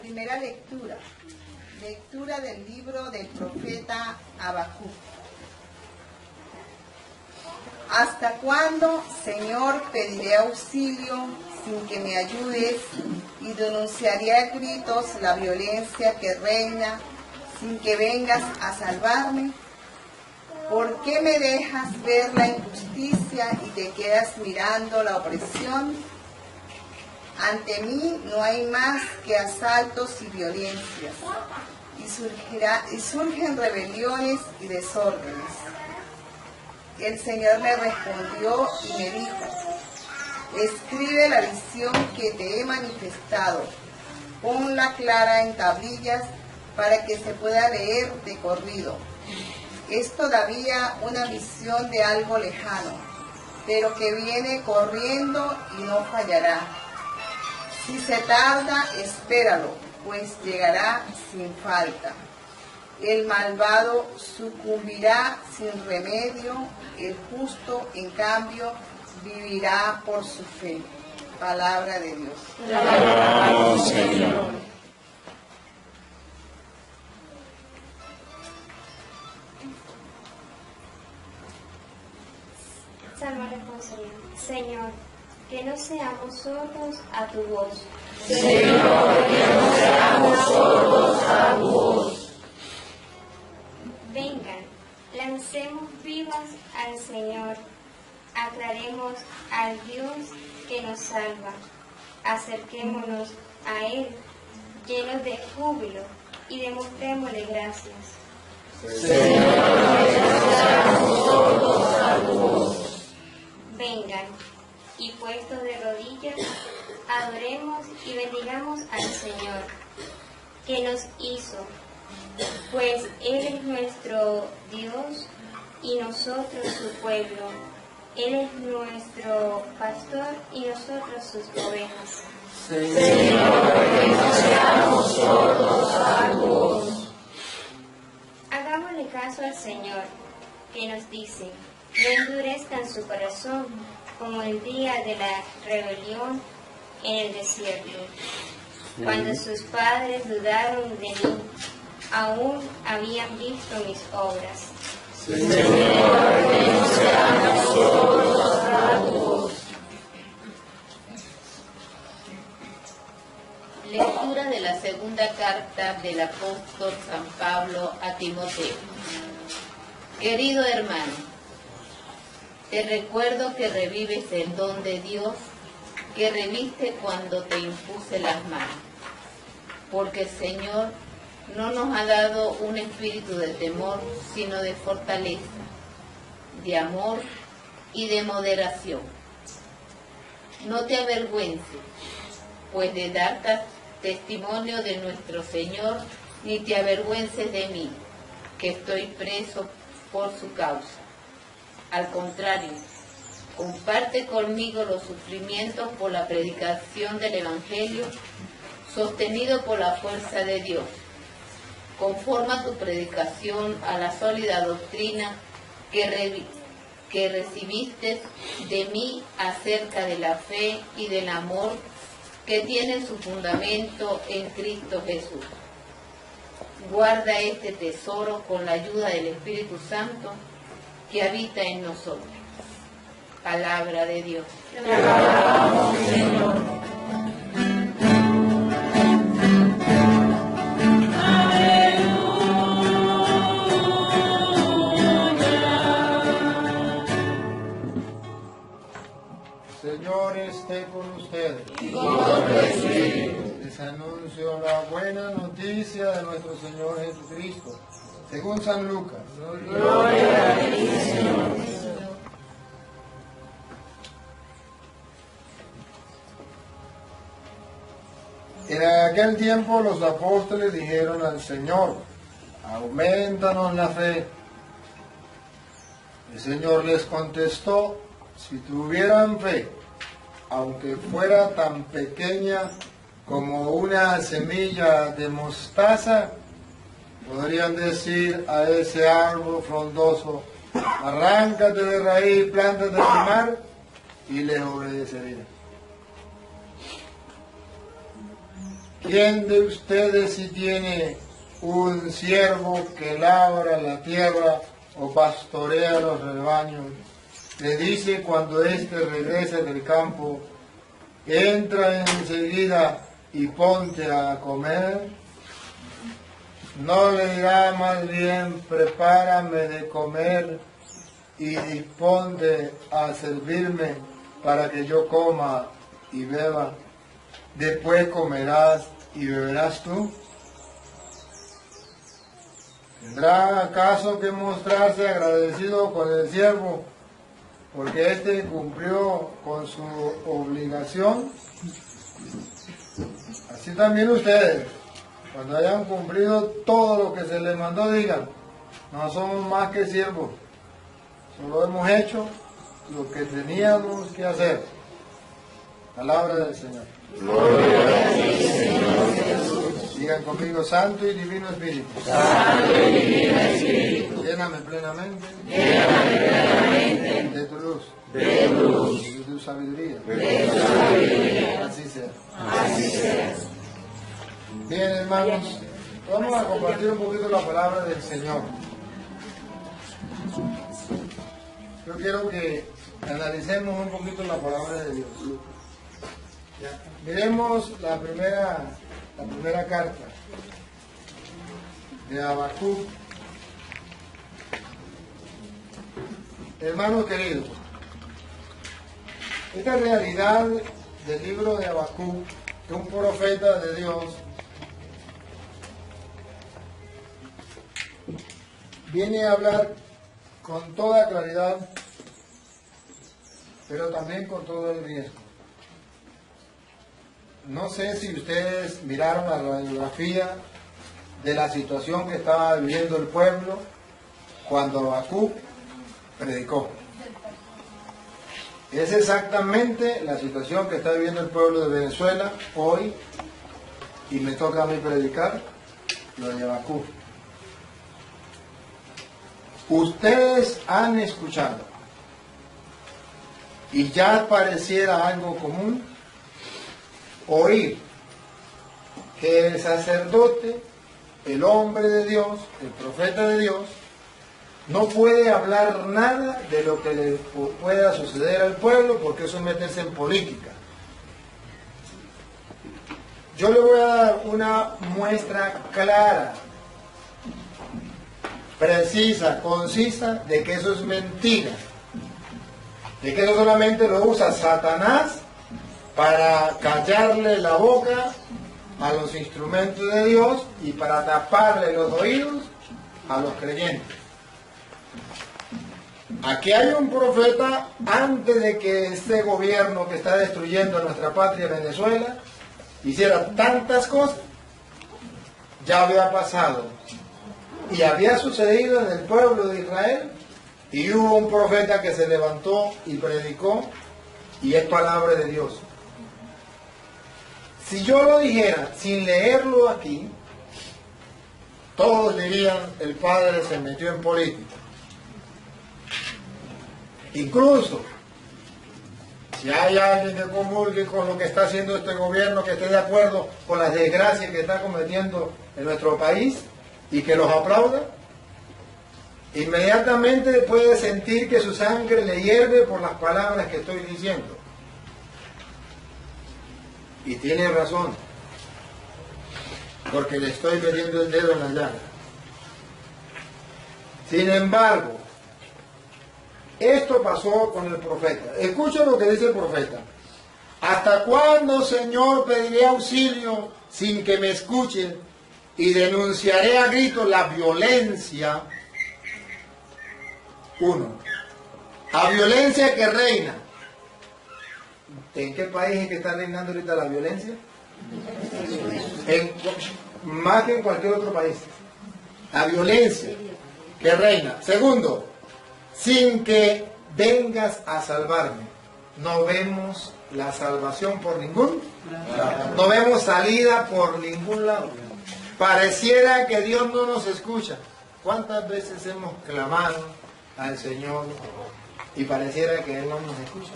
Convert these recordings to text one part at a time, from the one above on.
primera lectura. Lectura del libro del profeta Habacuc. ¿Hasta cuándo, Señor, pediré auxilio sin que me ayudes y denunciaré a gritos la violencia que reina sin que vengas a salvarme? ¿Por qué me dejas ver la injusticia y te quedas mirando la opresión? Ante mí no hay más que asaltos y violencias, y surgen rebeliones y desórdenes. El Señor me respondió y me dijo: escribe la visión que te he manifestado, ponla clara en tablillas para que se pueda leer de corrido. Es todavía una visión de algo lejano, pero que viene corriendo y no fallará. Si se tarda, espéralo, pues llegará sin falta. El malvado sucumbirá sin remedio, el justo, en cambio, vivirá por su fe. Palabra de Dios. Alabamos, Señor. Salmo responsorial. Señor, que no seamos sordos a tu voz. Señor, que no seamos sordos a tu voz. Vengan, lancemos vivas al Señor, aclaremos al Dios que nos salva, acerquémonos a Él llenos de júbilo y demostrémosle gracias. Señor, que no seamos sordos a tu voz. Vengan, y puestos de rodillas, adoremos y bendigamos al Señor, que nos hizo, pues Él es nuestro Dios y nosotros su pueblo. Él es nuestro pastor y nosotros sus ovejas. Señor, que no seamos sordos a tu voz. Hagámosle caso al Señor, que nos dice: no endurezcan su corazón como el día de la rebelión en el desierto, cuando sus padres dudaron de mí, aún habían visto mis obras. Señor, que no seamos sordos a tu voz. Lectura de la segunda carta del apóstol San Pablo a Timoteo. Querido hermano, te recuerdo que revives el don de Dios que reviste cuando te impuse las manos, porque el Señor no nos ha dado un espíritu de temor, sino de fortaleza, de amor y de moderación. No te avergüences, pues de dar testimonio de nuestro Señor, ni te avergüences de mí, que estoy preso por su causa. Al contrario, comparte conmigo los sufrimientos por la predicación del Evangelio, sostenido por la fuerza de Dios. Conforma tu predicación a la sólida doctrina que recibiste de mí acerca de la fe y del amor que tiene su fundamento en Cristo Jesús. Guarda este tesoro con la ayuda del Espíritu Santo que habita en nosotros. Palabra de Dios. Te alabamos, Señor. Señor esté con ustedes. Y con tu espíritu. Les anuncio la buena noticia de nuestro Señor Jesucristo, según San Lucas. Gloria a ti, Señor. En aquel tiempo los apóstoles dijeron al Señor: aumentanos la fe. El Señor les contestó: si tuvieran fe, aunque fuera tan pequeña como una semilla de mostaza, podrían decir a ese árbol frondoso: arráncate de raíz, plántate en el mar, y les obedecería. ¿Quién de ustedes si tiene un siervo que labra la tierra o pastorea los rebaños, le dice cuando éste regrese del campo, entra enseguida y ponte a comer? ¿No le dirá más bien, prepárame de comer y disponte a servirme para que yo coma y beba? Después comerás y beberás tú. ¿Tendrá acaso que mostrarse agradecido con el siervo porque éste cumplió con su obligación? Así también ustedes, cuando hayan cumplido todo lo que se les mandó, digan, no somos más que siervos, solo hemos hecho lo que teníamos que hacer. Palabra del Señor. Gloria a ti, Señor Jesús. Digan conmigo, Santo y Divino Espíritu. Santo y Divino Espíritu. Lléname plenamente. Lléname plenamente De tu luz. de luz. De tu sabiduría. De tu sabiduría. Así sea. Así sea. Bien, hermanos, vamos a compartir un poquito la palabra del Señor. Yo quiero que analicemos un poquito la palabra de Dios. Miremos la primera carta de Habacuc. Hermanos queridos, esta realidad del libro de Habacuc, que un profeta de Dios viene a hablar con toda claridad, pero también con todo el riesgo. No sé si ustedes miraron la radiografía de la situación que estaba viviendo el pueblo cuando Habacuc predicó. Es exactamente la situación que está viviendo el pueblo de Venezuela hoy, y me toca a mí predicar lo de Habacuc. Ustedes han escuchado, y ya pareciera algo común, oír que el sacerdote, el hombre de Dios, el profeta de Dios, no puede hablar nada de lo que le pueda suceder al pueblo, porque eso es meterse en política. Yo le voy a dar una muestra clara, precisa, concisa, de que eso es mentira, de que eso solamente lo usa Satanás para callarle la boca a los instrumentos de Dios y para taparle los oídos a los creyentes. Aquí hay un profeta antes de que este gobierno que está destruyendo nuestra patria, Venezuela, hiciera tantas cosas. Ya había pasado y había sucedido en el pueblo de Israel, y hubo un profeta que se levantó y predicó, y es palabra de Dios. Si yo lo dijera sin leerlo aquí, todos dirían, el padre se metió en política. Incluso, si hay alguien que comulgue con lo que está haciendo este gobierno, que esté de acuerdo con las desgracias que está cometiendo en nuestro país y que los aplauda, inmediatamente puede sentir que su sangre le hierve por las palabras que estoy diciendo. Y tiene razón, porque le estoy metiendo el dedo en la llaga. Sin embargo, esto pasó con el profeta. Escucha lo que dice el profeta. ¿Hasta cuándo, Señor, pediré auxilio sin que me escuchen? Y denunciaré a gritos la violencia. 1. A violencia que reina. ¿En qué país es que está reinando ahorita la violencia? Más que en cualquier otro país. La violencia que reina. 2. Sin que vengas a salvarme. No vemos la salvación por ningún lado. No vemos salida por ningún lado. Pareciera que Dios no nos escucha. ¿Cuántas veces hemos clamado al Señor y pareciera que Él no nos escucha?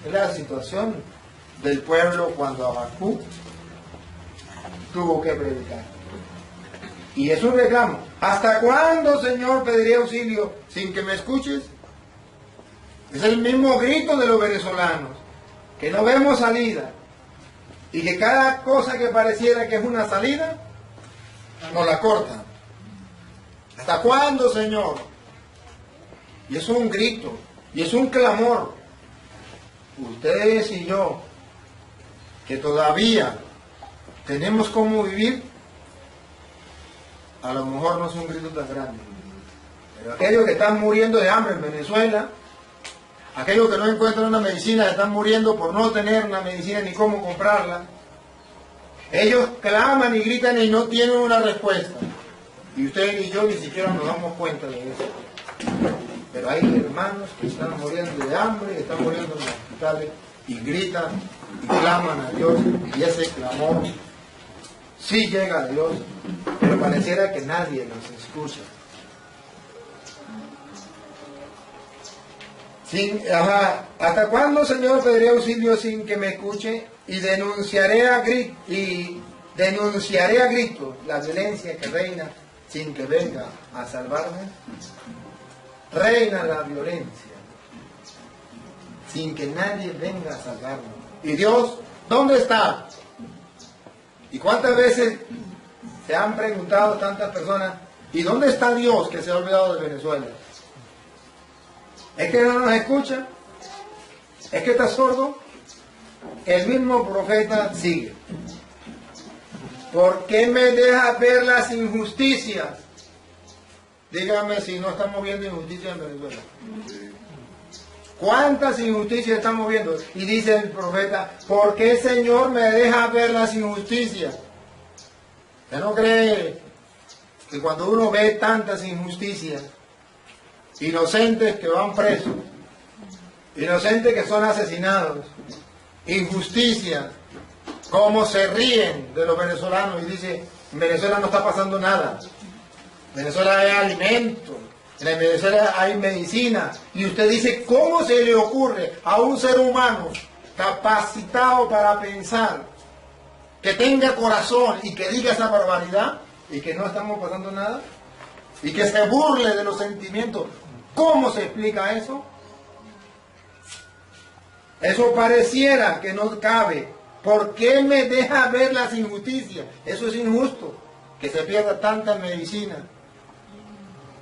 Es la situación del pueblo cuando Habacuc tuvo que predicar. Y es un reclamo. ¿Hasta cuándo, Señor, pediré auxilio sin que me escuches? Es el mismo grito de los venezolanos, que no vemos salida. Y que cada cosa que pareciera que es una salida, nos la cortan. ¿Hasta cuándo, Señor? Y es un grito, y es un clamor. Ustedes y yo, que todavía tenemos cómo vivir, a lo mejor no es un grito tan grande. Pero aquellos que están muriendo de hambre en Venezuela, aquellos que no encuentran una medicina, están muriendo por no tener una medicina ni cómo comprarla, ellos claman y gritan y no tienen una respuesta. Y ustedes y yo ni siquiera nos damos cuenta de eso. Pero hay hermanos que están muriendo de hambre, están muriendo en los hospitales y gritan y claman a Dios, y ese clamor sí llega a Dios, pero pareciera que nadie los escucha. ¿Hasta cuándo, Señor, pediré auxilio sin que me escuche? Y denunciaré a gritos la violencia que reina sin que venga a salvarme. Reina la violencia sin que nadie venga a salvarme. ¿Y Dios dónde está? ¿Y cuántas veces se han preguntado tantas personas, ¿y dónde está Dios que se ha olvidado de Venezuela? ¿Es que no nos escucha? ¿Es que está sordo? El mismo profeta sigue. ¿Por qué me deja ver las injusticias? Dígame si no estamos viendo injusticias en Venezuela. ¿Cuántas injusticias estamos viendo? Y dice el profeta, ¿por qué, Señor, me deja ver las injusticias? ¿Usted no cree que cuando uno ve tantas injusticias, inocentes que van presos, inocentes que son asesinados, injusticias, cómo se ríen de los venezolanos y dice, en Venezuela no está pasando nada, en Venezuela hay alimento, en Venezuela hay medicina, y usted dice, ¿cómo se le ocurre a un ser humano capacitado para pensar, que tenga corazón y que diga esa barbaridad, y que no estamos pasando nada, y que se burle de los sentimientos? ¿Cómo se explica eso? Eso pareciera que no cabe. ¿Por qué me deja ver las injusticias? Eso es injusto, que se pierda tanta medicina,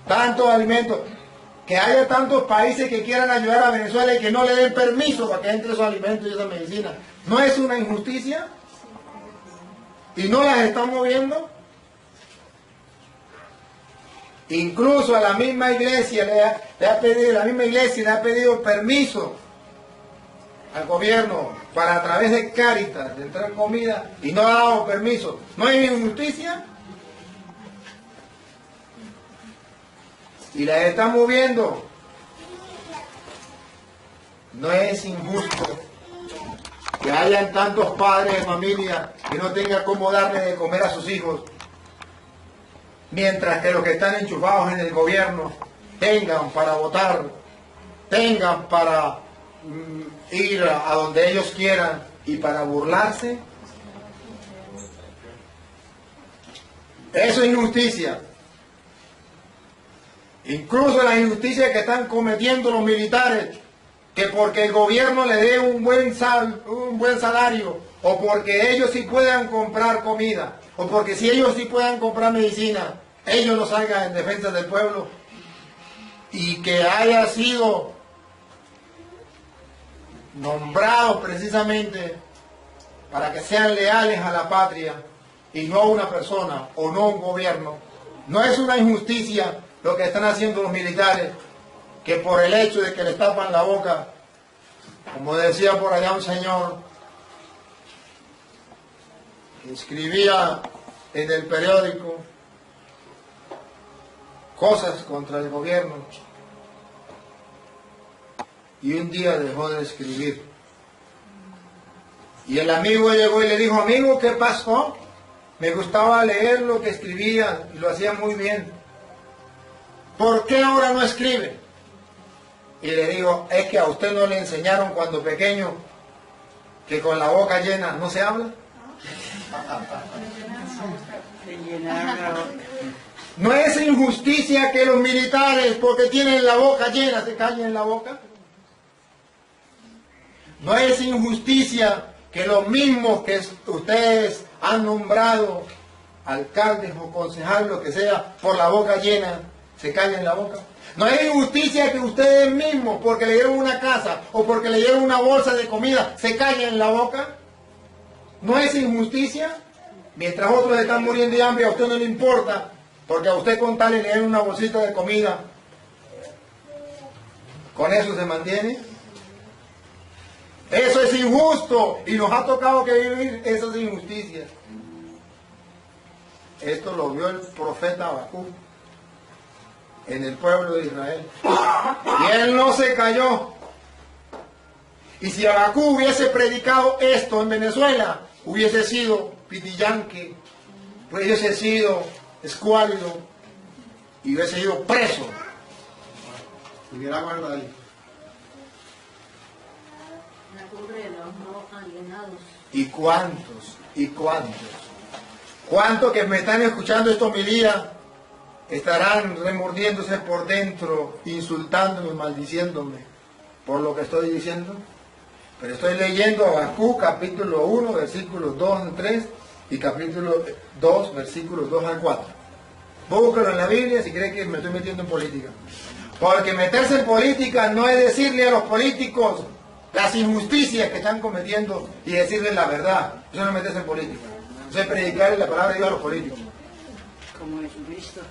tantos alimentos, que haya tantos países que quieran ayudar a Venezuela y que no le den permiso para que entre esos alimentos y esa medicina. ¿No es una injusticia? ¿Y no las estamos viendo? Incluso a la misma iglesia le ha pedido permiso al gobierno para a través de Cáritas de entrar comida y no ha dado permiso. ¿No hay injusticia? Y las estamos viendo. No es injusto que hayan tantos padres de familia que no tengan cómo darle de comer a sus hijos, mientras que los que están enchufados en el gobierno tengan para votar, tengan para ir a donde ellos quieran y para burlarse. Eso es injusticia. Incluso las injusticias que están cometiendo los militares, que porque el gobierno le dé un buen salario, o porque ellos sí puedan comprar comida, o porque si ellos sí puedan comprar medicina, ellos no salgan en defensa del pueblo, y que haya sido nombrados precisamente para que sean leales a la patria y no a una persona o no a un gobierno. No es una injusticia lo que están haciendo los militares, que por el hecho de que les tapan la boca, como decía por allá un señor que escribía en el periódico cosas contra el gobierno, y un día dejó de escribir. Y el amigo llegó y le dijo, amigo, ¿qué pasó? Me gustaba leer lo que escribía y lo hacía muy bien. ¿Por qué ahora no escribe? Y le digo, es que a usted no le enseñaron cuando pequeño que con la boca llena no se habla. ¿No es injusticia que los militares, porque tienen la boca llena, se callen la boca? ¿No es injusticia que los mismos que ustedes han nombrado, alcaldes o concejales, lo que sea, por la boca llena, se callen la boca? ¿No es injusticia que ustedes mismos, porque le dieron una casa o porque le dieron una bolsa de comida, se callen la boca? ¿No es injusticia? Mientras otros están muriendo de hambre, a usted no le importa, porque a usted con tal le dieron una bolsita de comida, ¿con eso se mantiene? Eso es injusto y nos ha tocado que vivir esas injusticias. Esto lo vio el profeta Habacuc en el pueblo de Israel. Y él no se cayó. Y si Habacuc hubiese predicado esto en Venezuela, hubiese sido pitillanque, hubiese sido escuálido y hubiese sido preso. Hubiera guardado ahí. ¿Y cuántos? ¿Y cuántos? ¿Cuántos que me están escuchando esta homilía estarán remordiéndose por dentro, insultándome, maldiciéndome por lo que estoy diciendo? Pero estoy leyendo Habacuc capítulo 1, versículos 2 al 3 y capítulo 2, versículos 2 al 4. Búscalo en la Biblia si creen que me estoy metiendo en política. Porque meterse en política no es decirle a los políticos las injusticias que están cometiendo y decirles la verdad. Eso no es meterse en política. Eso es predicarle la palabra de Dios a los políticos. Como Jesucristo.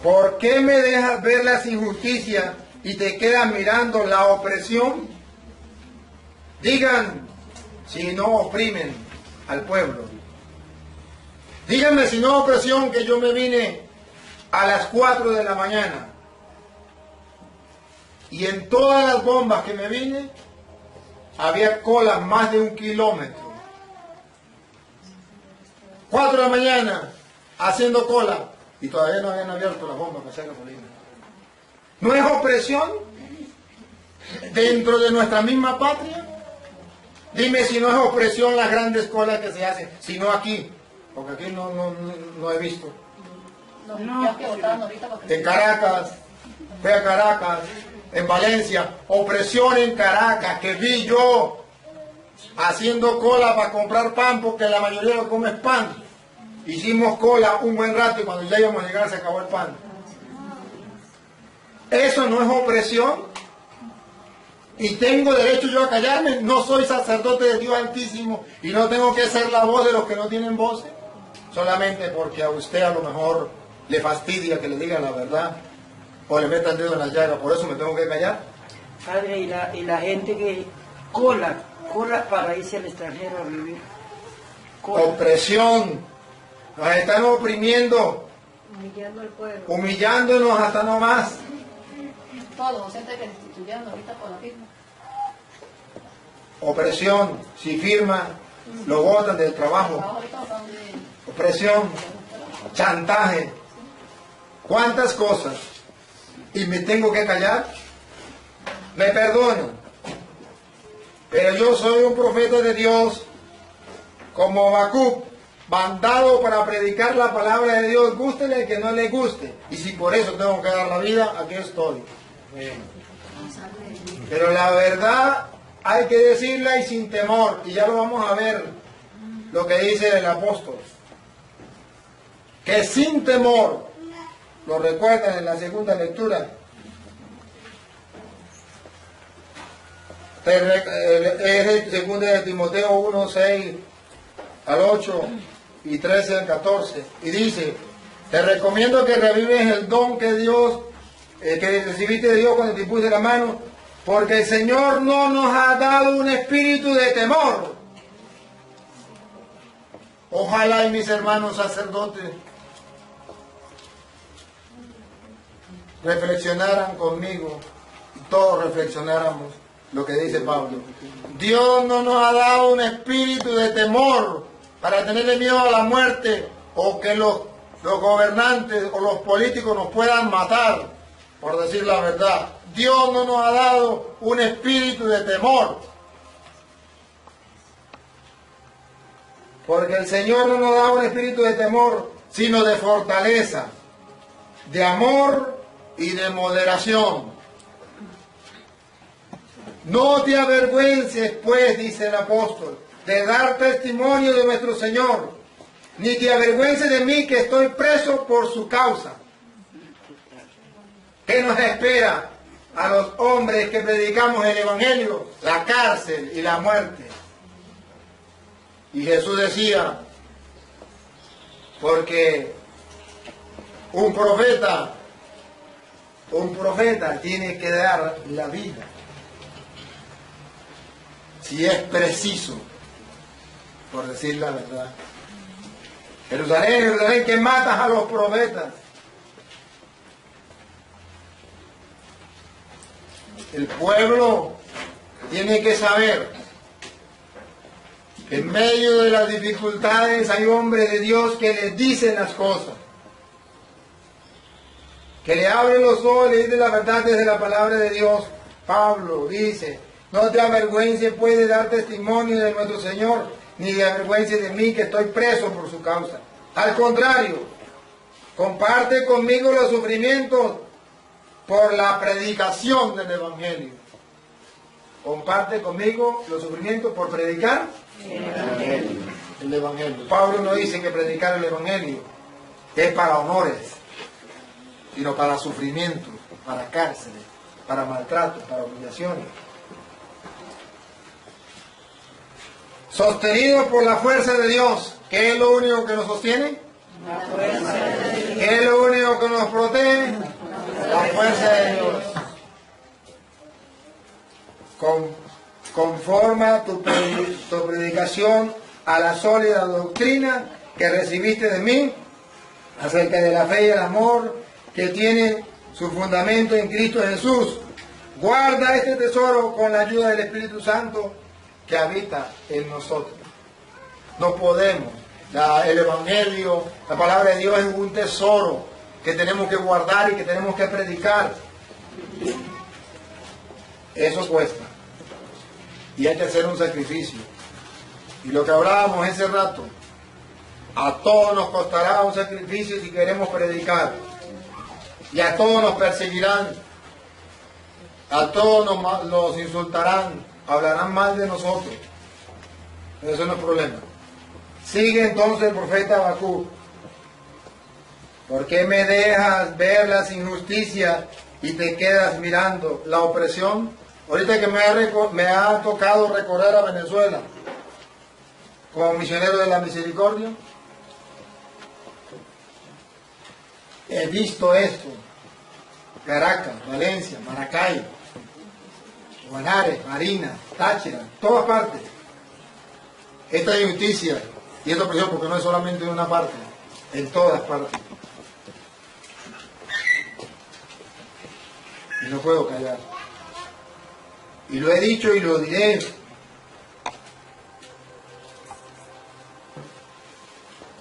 ¿Por qué me dejas ver las injusticias y te quedas mirando la opresión? Digan si no oprimen al pueblo. Díganme si no opresión que yo me vine a las 4 de la mañana. Y en todas las bombas que me vine, había colas más de 1 kilómetro. 4 de la mañana, haciendo cola, y todavía no habían abierto las bombas para hacer gasolina. ¿No es opresión dentro de nuestra misma patria? Dime si no es opresión las grandes colas que se hacen, si no aquí, porque aquí no he visto. En Caracas, fui a Caracas, en Valencia, opresión en Caracas, que vi yo haciendo cola para comprar pan, porque la mayoría lo come es pan. Hicimos cola un buen rato y cuando ya íbamos a llegar se acabó el pan. ¿Eso no es opresión? ¿Y tengo derecho yo a callarme? ¿No soy sacerdote de Dios Altísimo y no tengo que ser la voz de los que no tienen voces? Solamente porque a usted a lo mejor le fastidia que le diga la verdad o le meta el dedo en la llaga, por eso me tengo que callar. Padre, y la gente que cola para irse al extranjero a vivir. Cola. Opresión. Nos están oprimiendo. Humillando al pueblo. Humillándonos hasta no más. Todos los docentes que destituyeron ahorita por la firma. Opresión. Si firma, lo botan del trabajo. Opresión. Chantaje. ¿Cuántas cosas? ¿Y me tengo que callar? Me perdonan. Pero yo soy un profeta de Dios, como Habacuc, mandado para predicar la palabra de Dios, gústele que no le guste. Y si por eso tengo que dar la vida, aquí estoy. Pero la verdad hay que decirla y sin temor. Y ya lo vamos a ver, lo que dice el apóstol. Que sin temor, lo recuerdan en la segunda lectura, es el 2 de Timoteo 1, 6 al 8 y 13 al 14. Y dice, te recomiendo que revives el don que Dios, que recibiste de Dios cuando te puse la mano, porque el Señor no nos ha dado un espíritu de temor. Ojalá y mis hermanos sacerdotes reflexionaran conmigo y todos reflexionáramos lo que dice Pablo. Dios no nos ha dado un espíritu de temor para tenerle miedo a la muerte o que los gobernantes o los políticos nos puedan matar, por decir la verdad. Dios no nos ha dado un espíritu de temor. Porque el Señor no nos da un espíritu de temor, sino de fortaleza, de amor y de moderación. No te avergüences, pues, dice el apóstol, de dar testimonio de nuestro Señor, ni te avergüences de mí, que estoy preso por su causa. ¿Qué nos espera a los hombres que predicamos el Evangelio? La cárcel y la muerte. Y Jesús decía, porque un profeta tiene que dar la vida, si es preciso, por decir la verdad. Jerusalén, Jerusalén, que matas a los profetas. El pueblo tiene que saber que en medio de las dificultades hay hombres de Dios que les dicen las cosas, que le abren los ojos y le dicen la verdad desde la palabra de Dios. Pablo dice, no te avergüences pues de dar testimonio de nuestro Señor, ni te avergüences de mí, que estoy preso por su causa. Al contrario, comparte conmigo los sufrimientos por la predicación del Evangelio. Comparte conmigo los sufrimientos por predicar el Evangelio. Pablo no dice que predicar el Evangelio es para honores, sino para sufrimientos, para cárceles, para maltratos, para humillaciones. Sostenidos por la fuerza de Dios, ¿qué es lo único que nos sostiene? La fuerza de Dios. ¿Qué es lo único que nos protege? La fuerza de Dios. Conforma tu predicación a la sólida doctrina que recibiste de mí acerca de la fe y el amor que tienen su fundamento en Cristo Jesús. Guarda este tesoro con la ayuda del Espíritu Santo que habita en nosotros. No podemos. El Evangelio, la palabra de Dios es un tesoro que tenemos que guardar y que tenemos que predicar. Eso cuesta. Y hay que hacer un sacrificio. Y lo que hablábamos ese rato, a todos nos costará un sacrificio si queremos predicar. Y a todos nos perseguirán. A todos nos insultarán. Hablarán mal de nosotros. Eso no es problema. Sigue entonces el profeta Habacuc. ¿Por qué me dejas ver las injusticias y te quedas mirando la opresión? Ahorita que me ha tocado recorrer a Venezuela como misionero de la misericordia, he visto esto. Caracas, Valencia, Maracay, Guanare, Marina, Táchira, todas partes. Esta injusticia y esta opresión, porque no es solamente en una parte, en todas partes. Y no puedo callar. Y lo he dicho y lo diré.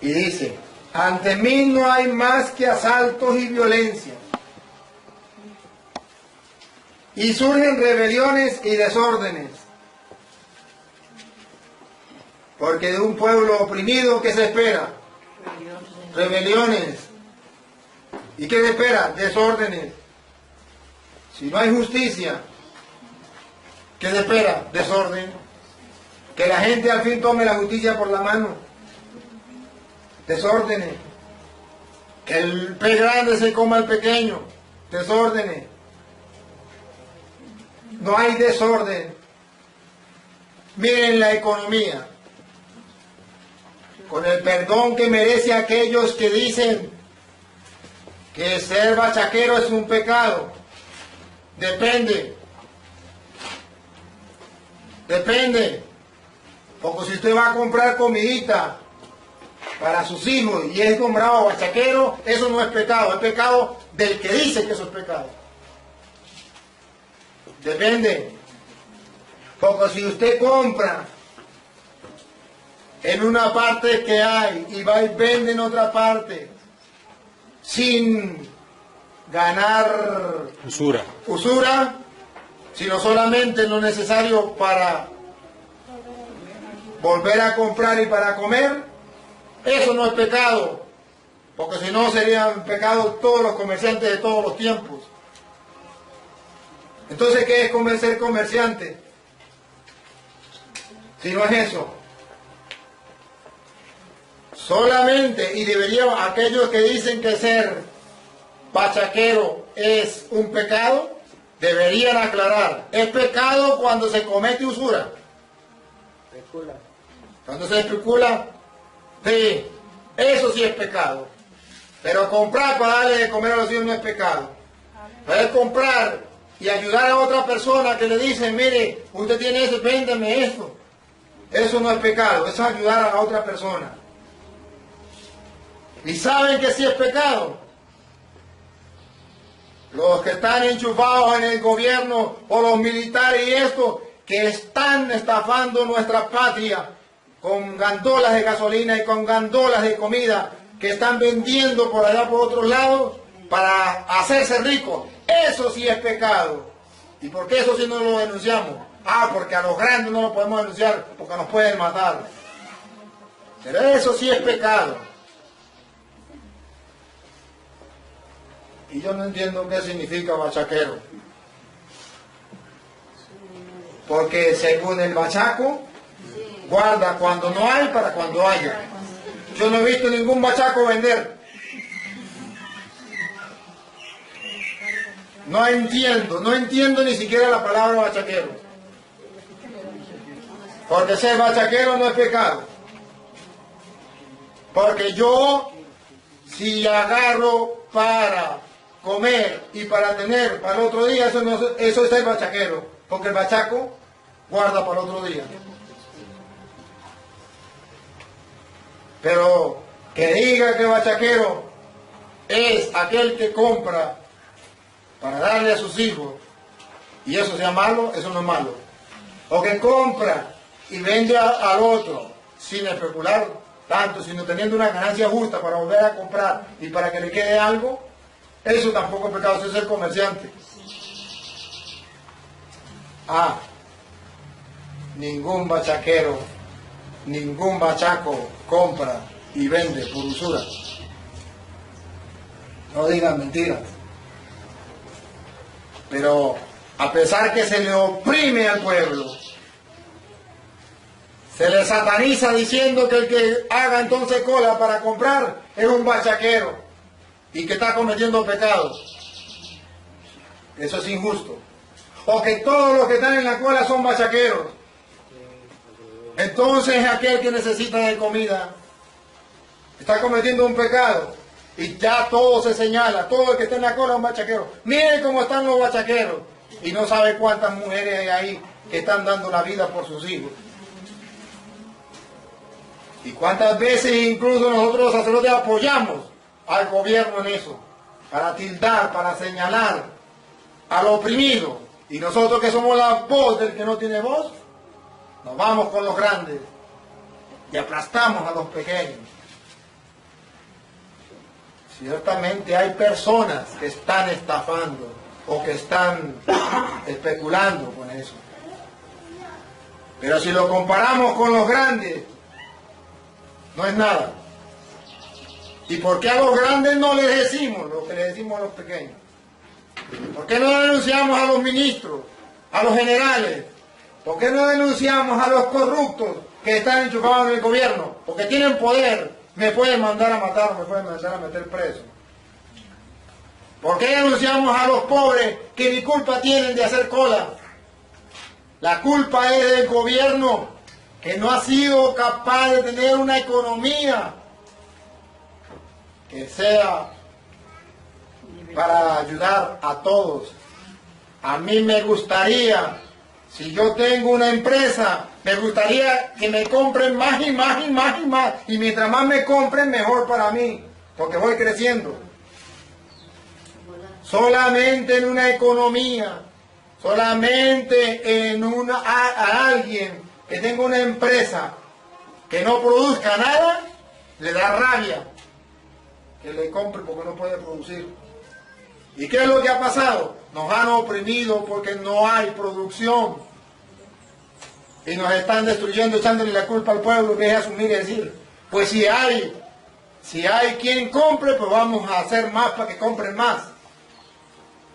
Y dice, ante mí no hay más que asaltos y violencia. Y surgen rebeliones y desórdenes. Porque de un pueblo oprimido, ¿qué se espera? Rebeliones. ¿Y qué se espera? Desórdenes. Si no hay justicia, ¿qué se espera? Desorden. Que la gente al fin tome la justicia por la mano. Desórdenes. Que el pez grande se coma al pequeño. Desórdenes. No hay desorden. Miren la economía. Con el perdón que merece a aquellos que dicen que ser bachaquero es un pecado. Depende. Depende. Porque si usted va a comprar comidita para sus hijos y es nombrado bachaquero, eso no es pecado. Es pecado del que dice que eso es pecado. Depende. Porque si usted compra en una parte que hay y va y vende en otra parte sin ganar usura, sino solamente lo necesario para volver a comprar y para comer, eso no es pecado, porque si no serían pecados todos los comerciantes de todos los tiempos. Entonces, ¿qué es ser comerciante? Si no es eso. Solamente, y deberíamos, aquellos que dicen que ser bachaquero es un pecado, deberían aclarar, es pecado cuando se comete usura. Cuando se especula, sí, eso sí es pecado. Pero comprar para darle de comer a los hijos no es pecado. Poder comprar y ayudar a otra persona que le dice, mire, usted tiene eso, véndeme esto. Eso no es pecado, eso es ayudar a otra persona. ¿Y saben que sí es pecado? Los que están enchufados en el gobierno o los militares y esto, que están estafando nuestra patria con gandolas de gasolina y con gandolas de comida que están vendiendo por allá por otros lados para hacerse ricos. Eso sí es pecado. ¿Y por qué eso sí no lo denunciamos? Ah, porque a los grandes no lo podemos denunciar porque nos pueden matar. Pero eso sí es pecado. Y yo no entiendo qué significa bachaquero. Porque según el bachaco, guarda cuando no hay para cuando haya. Yo no he visto ningún bachaco vender. No entiendo ni siquiera la palabra bachaquero. Porque ser bachaquero no es pecado. Porque yo, si agarro para comer y para tener para el otro día, eso es ser bachaquero. Porque el bachaco guarda para el otro día. Pero que diga que bachaquero es aquel que compra para darle a sus hijos y eso sea malo, eso no es malo. O que compra y vende al otro sin especular tanto, sino teniendo una ganancia justa para volver a comprar y para que le quede algo, eso tampoco es pecado, eso es ser comerciante. Ah, ningún bachaquero, ningún bachaco compra y vende por usura. No digan mentiras. Pero a pesar que se le oprime al pueblo, se le sataniza diciendo que el que haga entonces cola para comprar es un bachaquero y que está cometiendo pecados. Eso es injusto. O que todos los que están en la cola son bachaqueros. Entonces aquel que necesita de comida está cometiendo un pecado. Y ya todo se señala, todo el que está en la cola es un bachaquero. Miren cómo están los bachaqueros. Y no sabe cuántas mujeres hay ahí que están dando la vida por sus hijos. Y cuántas veces incluso nosotros los sacerdotes apoyamos al gobierno en eso. Para tildar, para señalar al oprimido. Y nosotros que somos la voz del que no tiene voz, nos vamos con los grandes y aplastamos a los pequeños. Ciertamente hay personas que están estafando o que están especulando con eso. Pero si lo comparamos con los grandes, no es nada. ¿Y por qué a los grandes no les decimos lo que les decimos a los pequeños? ¿Por qué no denunciamos a los ministros, a los generales? ¿Por qué no denunciamos a los corruptos que están enchufados en el gobierno? Porque tienen poder, me pueden mandar a matar, me pueden mandar a meter preso. ¿Por qué denunciamos a los pobres que ni culpa tienen de hacer cola? La culpa es del gobierno que no ha sido capaz de tener una economía que sea para ayudar a todos. A mí me gustaría, si yo tengo una empresa, me gustaría que me compren más y más y más y más. Y mientras más me compren, mejor para mí, porque voy creciendo. Solamente en una economía, solamente en a alguien que tenga una empresa que no produzca nada, le da rabia que le compre porque no puede producir. ¿Y qué es lo que ha pasado? Nos han oprimido porque no hay producción. y nos están destruyendo, echándole la culpa al pueblo, en vez de asumir y decir, pues si hay quien compre, pues vamos a hacer más para que compren más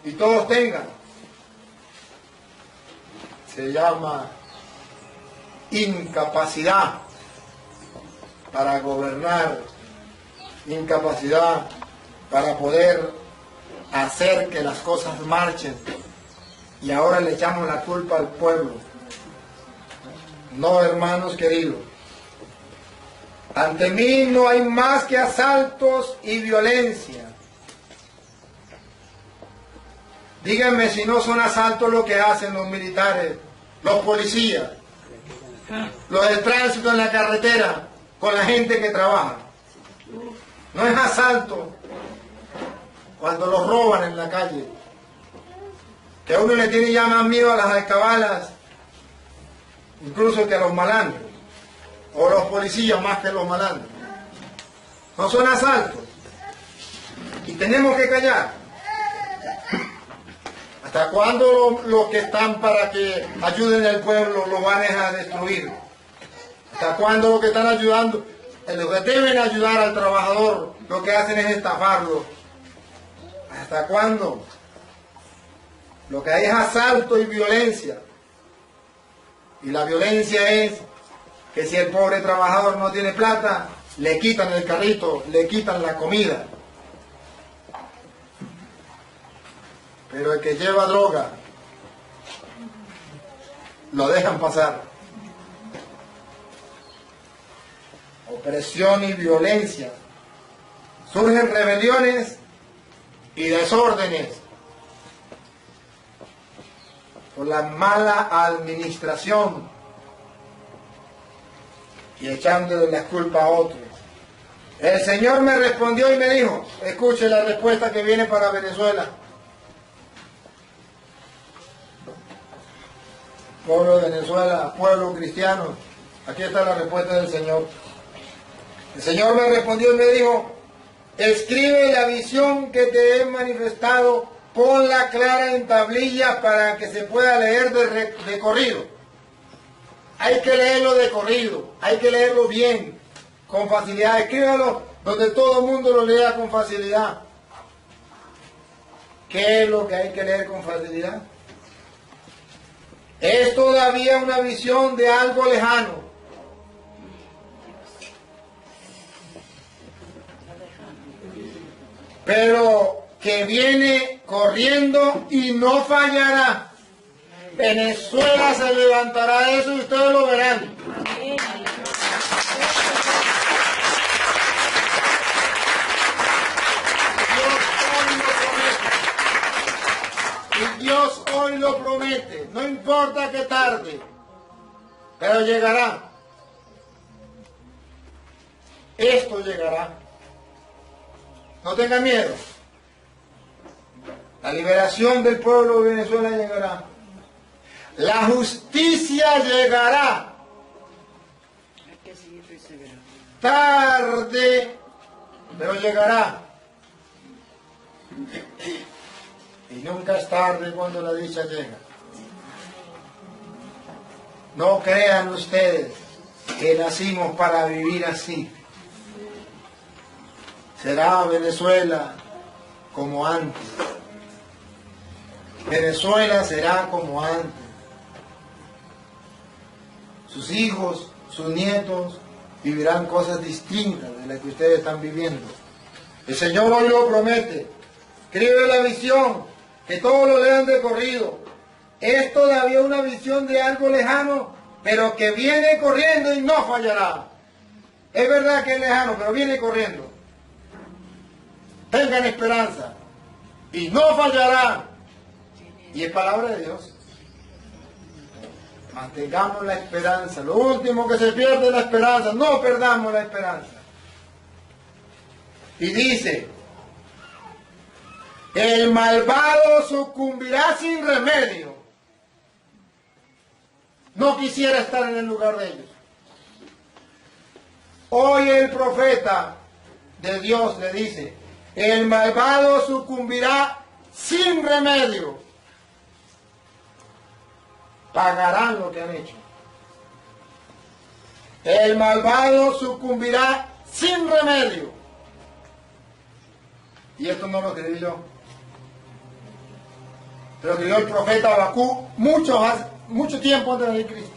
y todos tengan. Se llama incapacidad para gobernar, incapacidad para poder hacer que las cosas marchen, y ahora le echamos la culpa al pueblo. No, hermanos queridos, ante mí no hay más que asaltos y violencia. Díganme si no son asaltos lo que hacen los militares, los policías, los del tránsito en la carretera, con la gente que trabaja. No es asalto cuando los roban en la calle, que a uno le tiene ya más miedo a las alcabalas, incluso que a los malandros, o los policías más que a los malandros. No son asaltos, y tenemos que callar. ¿Hasta cuándo los que están para que ayuden al pueblo lo van a destruir? ¿Hasta cuándo los que están ayudando, los que deben ayudar al trabajador, lo que hacen es estafarlo? ¿Hasta cuándo? Lo que hay es asalto y violencia. Y la violencia es que si el pobre trabajador no tiene plata, le quitan el carrito, le quitan la comida. Pero el que lleva droga, lo dejan pasar. Opresión y violencia. Surgen rebeliones y desórdenes por la mala administración y echándole la culpa a otros. El Señor me respondió y me dijo, escuche la respuesta que viene para Venezuela. Pueblo de Venezuela, pueblo cristiano, aquí está la respuesta del Señor. El Señor me respondió y me dijo, escribe la visión que te he manifestado, ponla clara en tablillas para que se pueda leer de corrido. Hay que leerlo de corrido, hay que leerlo bien, con facilidad. Escríbalo donde todo el mundo lo lea con facilidad. ¿Qué es lo que hay que leer con facilidad? Es todavía una visión de algo lejano. Pero que viene corriendo y no fallará. Venezuela se levantará de eso y ustedes lo verán. Dios hoy lo promete, no importa que tarde, pero llegará. Esto llegará. No tengan miedo. La liberación del pueblo de Venezuela llegará. La justicia llegará. Tarde, pero llegará. Y nunca es tarde cuando la dicha llega. No crean ustedes que nacimos para vivir así. Será Venezuela como antes. Venezuela será como antes. Sus hijos, sus nietos vivirán cosas distintas de las que ustedes están viviendo. El Señor hoy lo promete. Escribe la visión, que todos lo lean de corrido. Es todavía una visión de algo lejano, pero que viene corriendo y no fallará. Es verdad que es lejano, pero viene corriendo. Tengan esperanza y no fallará. Y es palabra de Dios. Mantengamos la esperanza. Lo último que se pierde es la esperanza. No perdamos la esperanza. Y dice, el malvado sucumbirá sin remedio. No quisiera estar en el lugar de ellos. Hoy el profeta de Dios le dice, el malvado sucumbirá sin remedio. Pagarán lo que han hecho. el malvado sucumbirá sin remedio. Y esto no lo escribí yo. Lo escribió el profeta Habacuc mucho tiempo antes de Cristo.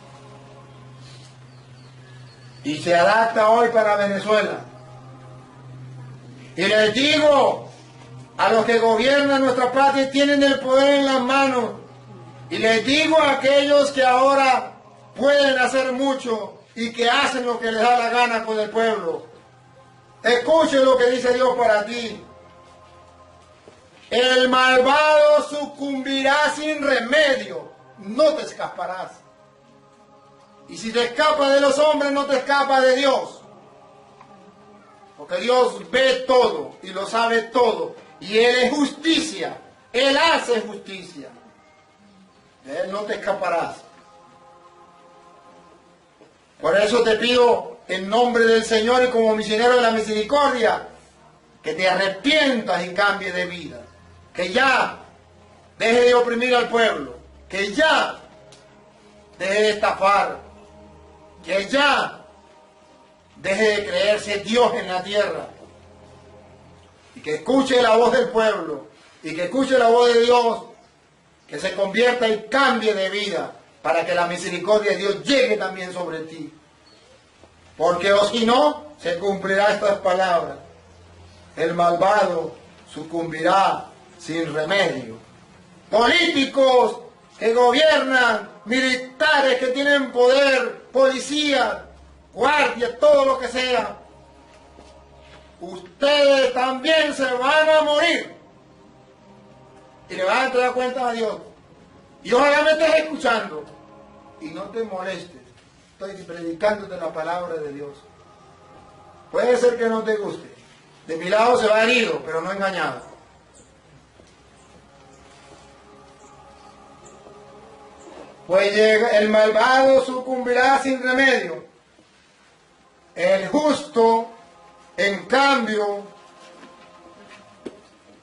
Y se adapta hoy para Venezuela. Y les digo a los que gobiernan nuestra patria y tienen el poder en las manos, y les digo a aquellos que ahora pueden hacer mucho y que hacen lo que les da la gana con el pueblo, escuchen lo que dice Dios para ti. El malvado sucumbirá sin remedio, no te escaparás. Y si te escapas de los hombres, no te escapas de Dios. Porque Dios ve todo y lo sabe todo. Y Él es justicia. Él hace justicia. De Él no te escaparás. Por eso te pido en nombre del Señor y como misionero de la misericordia, que te arrepientas y cambies de vida. Que ya deje de oprimir al pueblo. Que ya deje de estafar. Que ya deje de creerse Dios en la tierra. Y que escuche la voz del pueblo. Y que escuche la voz de Dios. Que se convierta y cambie de vida. Para que la misericordia de Dios llegue también sobre ti. Porque o si no, se cumplirá estas palabras. El malvado sucumbirá sin remedio. Políticos que gobiernan, militares que tienen poder, policías, guardias, todo lo que sea. Ustedes también se van a morir. Y le van a dar cuenta a Dios. Y ojalá me estés escuchando. Y no te molestes. Estoy predicándote la palabra de Dios. Puede ser que no te guste. De mi lado se va herido, pero no engañado. Pues el malvado sucumbirá sin remedio. El justo, en cambio,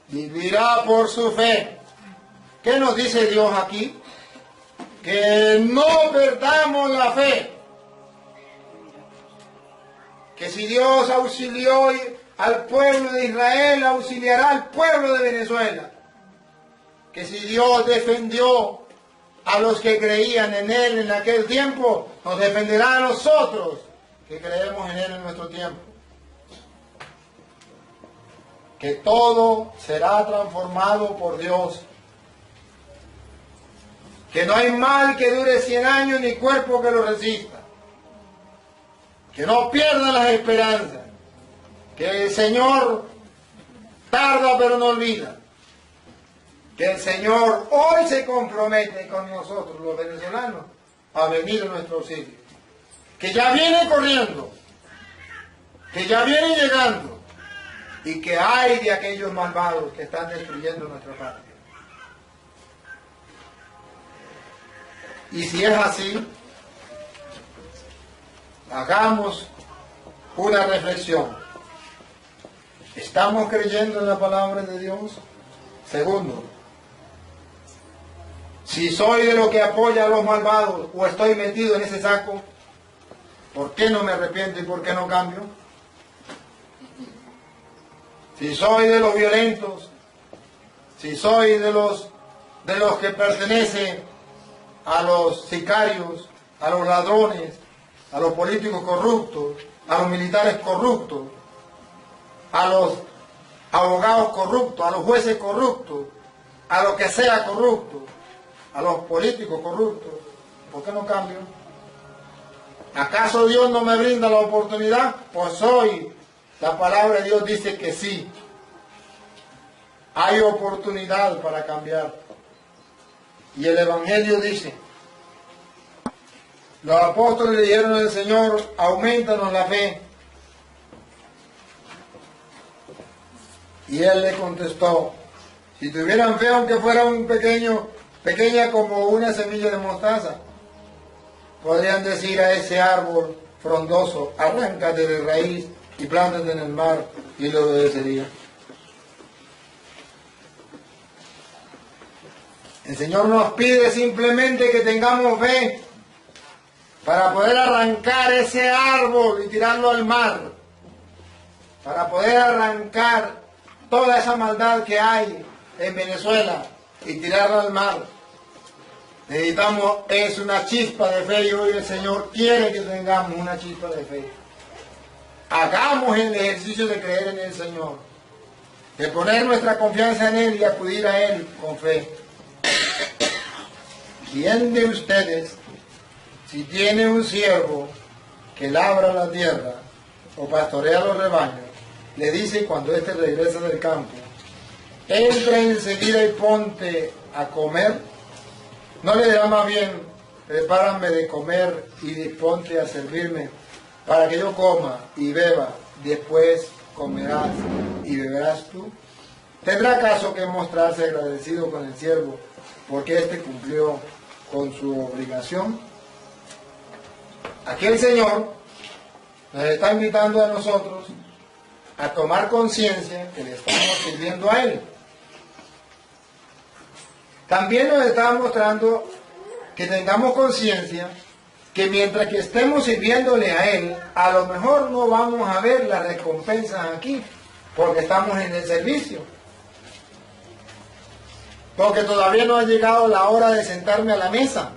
vivirá por su fe. ¿Qué nos dice Dios aquí? Que no perdamos la fe. Que si Dios auxilió al pueblo de Israel, auxiliará al pueblo de Venezuela. Que si Dios defendió a los que creían en Él en aquel tiempo, nos defenderá a nosotros que creemos en Él en nuestro tiempo. Que todo será transformado por Dios. Que no hay mal que dure 100 años ni cuerpo que lo resista. Que no pierdan las esperanzas. Que el Señor tarda pero no olvida. Que el Señor hoy se compromete con nosotros, los venezolanos, a venir a nuestro auxilio. Que ya viene corriendo. Que ya viene llegando. Y que hay de aquellos malvados que están destruyendo nuestra patria. Y si es así, hagamos una reflexión. ¿Estamos creyendo en la palabra de Dios? Segundo, si soy de los que apoya a los malvados o estoy metido en ese saco, ¿por qué no me arrepiento y por qué no cambio? Si soy de los violentos, si soy de los que pertenecen a los sicarios, a los ladrones, a los políticos corruptos, a los militares corruptos, a los abogados corruptos, a los jueces corruptos, a lo que sea corrupto, a los políticos corruptos, ¿por qué no cambio? ¿Acaso Dios no me brinda la oportunidad? Pues hoy la palabra de Dios dice que sí. Hay oportunidad para cambiar. Y el Evangelio dice, los apóstoles le dijeron al Señor, aumentanos la fe. Y Él le contestó, si tuvieran fe, aunque fuera pequeña como una semilla de mostaza, podrían decir a ese árbol frondoso, arráncate de raíz y plántate en el mar, y lo obedecería. El Señor nos pide simplemente que tengamos fe, para poder arrancar ese árbol y tirarlo al mar, para poder arrancar toda esa maldad que hay en Venezuela y tirarla al mar. Necesitamos es una chispa de fe y hoy el Señor quiere que tengamos una chispa de fe. Hagamos el ejercicio de creer en el Señor, de poner nuestra confianza en Él y acudir a Él con fe. ¿Quién de ustedes, si tiene un siervo que labra la tierra o pastorea los rebaños, le dice cuando éste regresa del campo, entra enseguida y ponte a comer? ¿No le dirá más bien, prepárame de comer y disponte a servirme, para que yo coma y beba, después comerás y beberás tú? ¿Tendrá acaso que mostrarse agradecido con el siervo porque éste cumplió con su obligación? Aquí el Señor nos está invitando a nosotros a tomar conciencia que le estamos sirviendo a Él. También nos está mostrando que tengamos conciencia que mientras que estemos sirviéndole a Él, a lo mejor no vamos a ver las recompensas aquí, porque estamos en el servicio. Porque todavía no ha llegado la hora de sentarme a la mesa.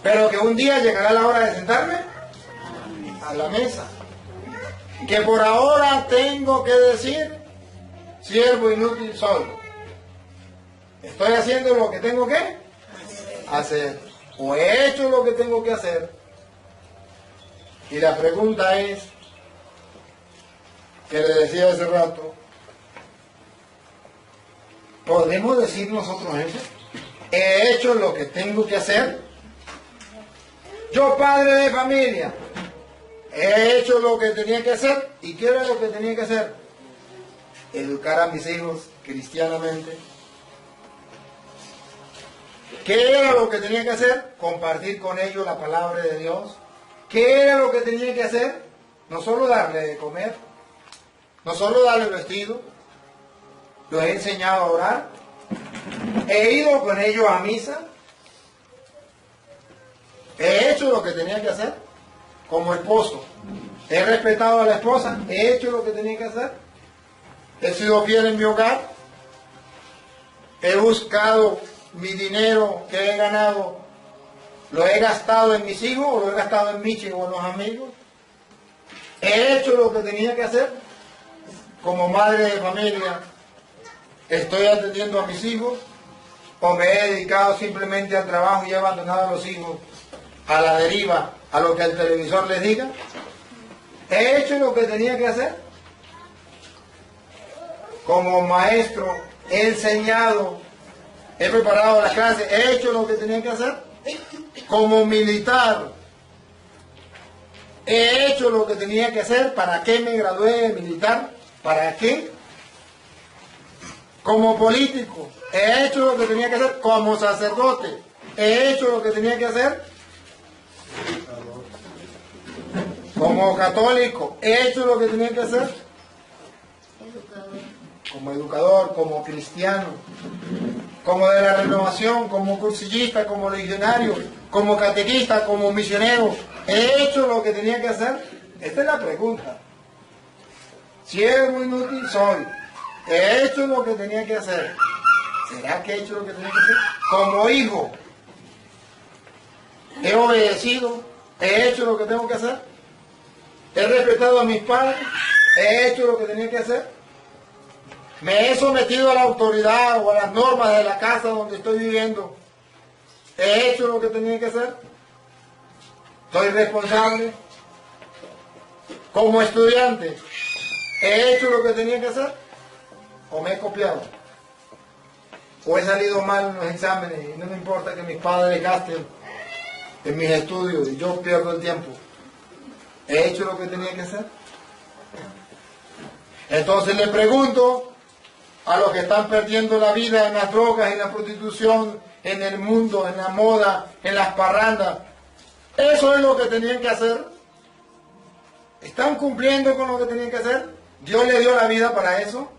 Pero que un día llegará la hora de sentarme a la mesa. Que por ahora tengo que decir, siervo inútil soy. Estoy haciendo lo que tengo que hacer. O he hecho lo que tengo que hacer. Y la pregunta es, que le decía hace rato, ¿podemos decir nosotros eso? ¿He hecho lo que tengo que hacer? Yo, padre de familia, he hecho lo que tenía que hacer. ¿Y qué era lo que tenía que hacer? Educar a mis hijos cristianamente. ¿Qué era lo que tenía que hacer? Compartir con ellos la palabra de Dios. ¿Qué era lo que tenía que hacer? No solo darle de comer, no solo darle vestido, los he enseñado a orar, he ido con ellos a misa, he hecho lo que tenía que hacer como esposo, he respetado a la esposa, he hecho lo que tenía que hacer, he sido fiel en mi hogar, he buscado mi dinero que he ganado, lo he gastado en mis hijos o lo he gastado en Michi o en los amigos, he hecho lo que tenía que hacer como madre de familia, estoy atendiendo a mis hijos o me he dedicado simplemente al trabajo y he abandonado a los hijos a la deriva, a lo que el televisor les diga. He hecho lo que tenía que hacer como maestro, he enseñado, he preparado las clases, he hecho lo que tenía que hacer como militar, he hecho lo que tenía que hacer. ¿Para qué me gradué de militar? ¿Para qué? Como político, he hecho lo que tenía que hacer. Como sacerdote, he hecho lo que tenía que hacer. Como católico, he hecho lo que tenía que hacer. Como educador, como cristiano, como de la renovación, como cursillista, como legionario, como catequista, como misionero, he hecho lo que tenía que hacer. Esta es la pregunta. Siervo inútil soy, he hecho lo que tenía que hacer. ¿Será que he hecho lo que tenía que hacer? Como hijo, he obedecido, he hecho lo que tengo que hacer. He respetado a mis padres, he hecho lo que tenía que hacer. Me he sometido a la autoridad o a las normas de la casa donde estoy viviendo. He hecho lo que tenía que hacer. Soy responsable. Como estudiante, he hecho lo que tenía que hacer. O me he copiado. O he salido mal en los exámenes y no me importa que mis padres gasten en mis estudios y yo pierdo el tiempo. ¿He hecho lo que tenía que hacer? Entonces le pregunto a los que están perdiendo la vida en las drogas, en la prostitución, en el mundo, en la moda, en las parrandas, ¿eso es lo que tenían que hacer? ¿Están cumpliendo con lo que tenían que hacer? ¿Dios les dio la vida para eso?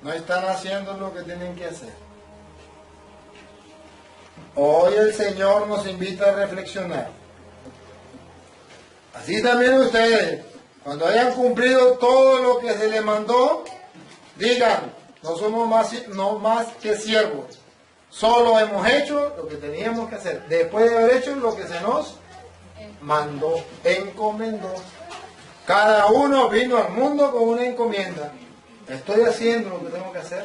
No están haciendo lo que tienen que hacer. Hoy el Señor nos invita a reflexionar. Así también ustedes, cuando hayan cumplido todo lo que se les mandó, digan, no somos más que siervos. Solo hemos hecho lo que teníamos que hacer. Después de haber hecho lo que se nos mandó, encomendó. Cada uno vino al mundo con una encomienda. Estoy haciendo lo que tengo que hacer.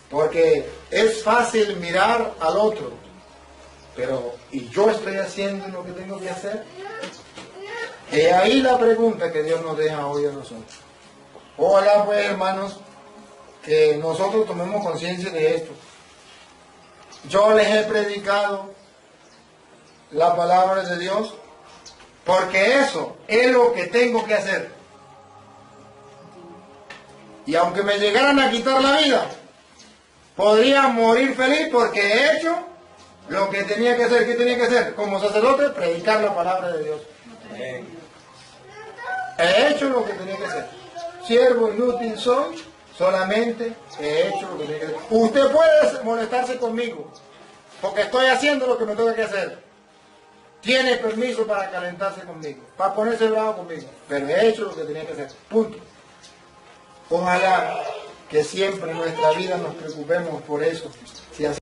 Porque es fácil mirar al otro, pero ¿y yo estoy haciendo lo que tengo que hacer? Y ahí la pregunta que Dios nos deja hoy a nosotros. Ojalá pues, hermanos, que nosotros tomemos conciencia de esto. Yo les he predicado la palabra de Dios porque eso es lo que tengo que hacer. Y aunque me llegaran a quitar la vida, podría morir feliz porque he hecho lo que tenía que hacer. ¿Qué tenía que hacer? Como sacerdote, predicar la palabra de Dios. He hecho lo que tenía que hacer. Siervo inútil soy, solamente he hecho lo que tenía que hacer. Usted puede molestarse conmigo, porque estoy haciendo lo que me toca que hacer. Tiene permiso para calentarse conmigo, para ponerse bravo conmigo, pero he hecho lo que tenía que hacer. Punto. Ojalá que siempre en nuestra vida nos preocupemos por eso. Si